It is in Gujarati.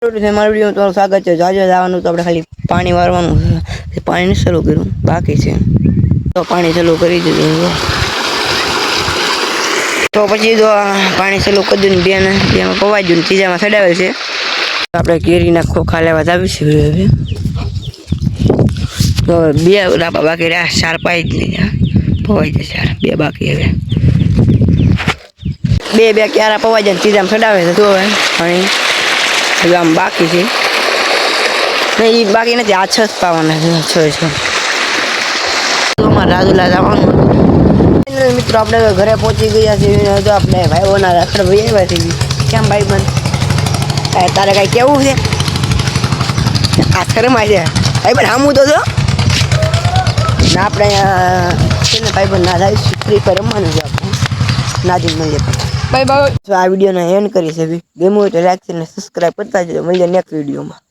મારા વિડીયો તમારું સ્વાગત છે. જાજો જવાનું તો આપણે ખાલી પાણી વારવાનું છે. પાણી ચાલુ કર્યું બાકી છે તો પાણી ચાલુ કરી દીધું. તો પછી તો પાણી ચાલુ કરી દીધું. બેમાં પવાઈ ગયું, ત્રીજામાં ચડાવેલ છે. આપણે કેરીના ખોખા લેવા જાવી છે હવે. તો બે લાપા બાકી રહ્યા, 4 પાઈ જ નહીં પવાઈ જશે. 4 બે બાકી હવે. બે ક્યારા પવાઈ જાય, ત્રીજામાં ચડાવે છે. તો હવે પાણી આમ બાકી છે નહીં, એ બાકી નથી. આ 6 જ પાવાના છે. 6 તો અમારે રાજુલા જવાનું હતું. મિત્રો આપણે ઘરે પહોંચી ગયા છીએ. તો આપણે ભાઈઓના રખડ ભાઈ આવ્યા છીએ. કેમ ભાઈ બંધ તારે કાંઈ કેવું છે? આ શરમાય છે ભાઈ બંધ. હામું તો જો ને આપણે છે ને ભાઈ બંધ ના થાય. ફ્રી ફાયર રમવાનું છે આપણે. નાજી મળીએ બાય બાય. તો આ વિડીયોને એન્ડ કરી છે. ગમ્યું હોય તો લાઈક અને સબસ્ક્રાઈબ કરતા જજો. મળીએ નેક્સ્ટ વિડીયોમાં.